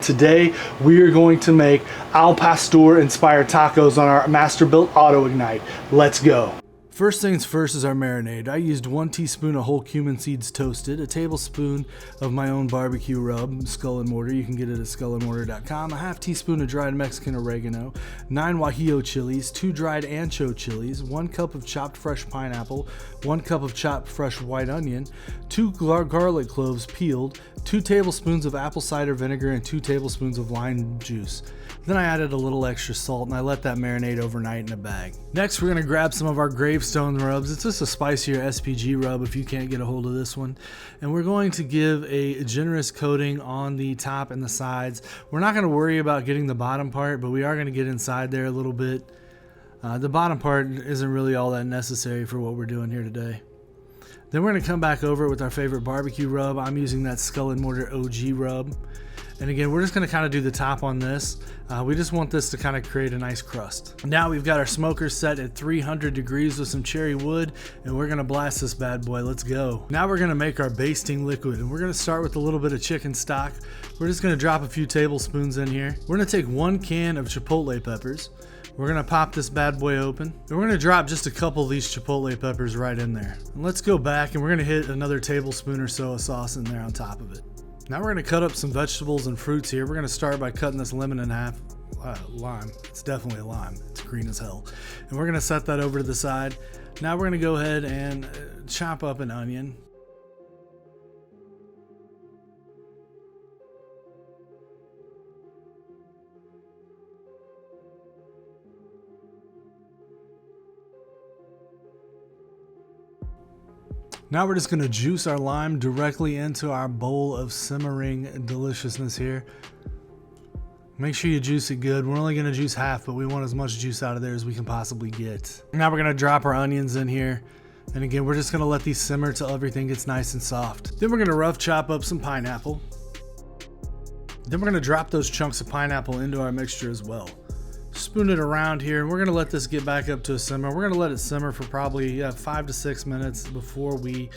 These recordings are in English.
today we are going to make al pastor inspired tacos on our Masterbuilt Auto Ignite. Let's go. First things first is our marinade. I used 1 teaspoon of whole cumin seeds toasted, a tablespoon of my own barbecue rub, Skull and Mortar. You can get it at skullandmortar.com. A half teaspoon of dried Mexican oregano, 9 Guajillo chilies, 2 dried ancho chilies, 1 cup of chopped fresh pineapple, 1 cup of chopped fresh white onion, 2 garlic cloves peeled, 2 tablespoons of apple cider vinegar, and 2 tablespoons of lime juice. Then I added a little extra salt and I let that marinate overnight in a bag. Next, we're gonna grab some of our gravestone rubs. It's just a spicier SPG rub if you can't get a hold of this one. And we're going to give a generous coating on the top and the sides. We're not gonna worry about getting the bottom part, but we are gonna get inside there a little bit. The bottom part isn't really all that necessary for what we're doing here today. Then we're gonna come back over it with our favorite barbecue rub. I'm using that Skull and Mortar OG rub. And again, we're just gonna kind of do the top on this. We just want this to kind of create a nice crust. Now we've got our smoker set at 300 degrees with some cherry wood, and we're gonna blast this bad boy. Let's go. Now we're gonna make our basting liquid, and we're gonna start with a little bit of chicken stock. We're just gonna drop a few tablespoons in here. We're gonna take 1 can of chipotle peppers. We're gonna pop this bad boy open, and we're gonna drop just a couple of these chipotle peppers right in there. And let's go back, and we're gonna hit another tablespoon or so of sauce in there on top of it. Now we're gonna cut up some vegetables and fruits here. We're gonna start by cutting this lemon in half. Lime, it's definitely a lime. It's green as hell. And we're gonna set that over to the side. Now we're gonna go ahead and chop up an onion. Now we're just gonna juice our lime directly into our bowl of simmering deliciousness here. Make sure you juice it good. We're only gonna juice half, but we want as much juice out of there as we can possibly get. Now we're gonna drop our onions in here. And again, we're just gonna let these simmer till everything gets nice and soft. Then we're gonna rough chop up some pineapple. Then we're gonna drop those chunks of pineapple into our mixture as well. Spoon it around here, and we're gonna let this get back up to a simmer. We're gonna let it simmer for probably 5 to 6 minutes before we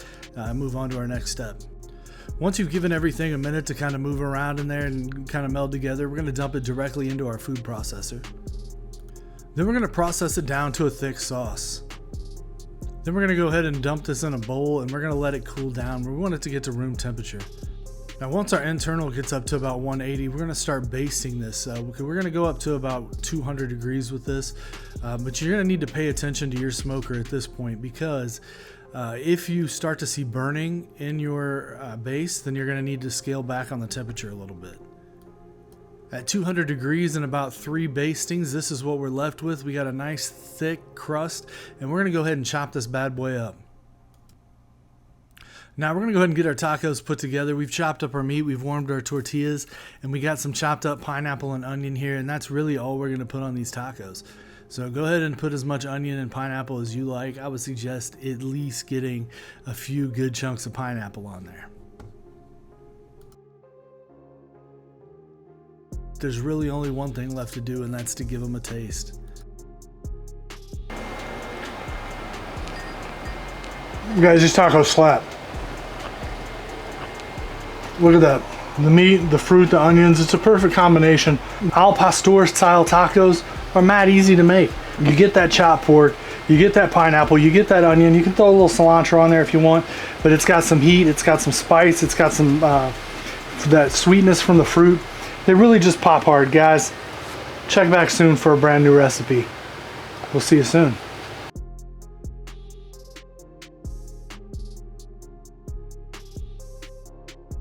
move on to our next step. Once you've given everything a minute to kind of move around in there and kind of meld together, we're gonna dump it directly into our food processor. Then we're gonna process it down to a thick sauce. Then we're gonna go ahead and dump this in a bowl, and we're gonna let it cool down. We want it to get to room temperature. Now once our internal gets up to about 180, we're gonna start basting this. We're gonna go up to about 200 degrees with this, but you're gonna need to pay attention to your smoker at this point, because if you start to see burning in your base, then you're gonna need to scale back on the temperature a little bit. At 200 degrees and about 3 bastings, this is what we're left with. We got a nice thick crust, and we're gonna go ahead and chop this bad boy up. Now we're gonna go ahead and get our tacos put together. We've chopped up our meat, we've warmed our tortillas, and we got some chopped up pineapple and onion here, and that's really all we're gonna put on these tacos. So go ahead and put as much onion and pineapple as you like. I would suggest at least getting a few good chunks of pineapple on there. There's really only one thing left to do, and that's to give them a taste. Guys, these tacos slap. Look at that. The meat, the fruit, the onions, it's a perfect combination. Al pastor style tacos are mad easy to make. You get that chopped pork, you get that pineapple, you get that onion, you can throw a little cilantro on there if you want, but it's got some heat, it's got some spice, it's got some that sweetness from the fruit. They really just pop hard, guys. Check back soon for a brand new recipe. We'll see you soon.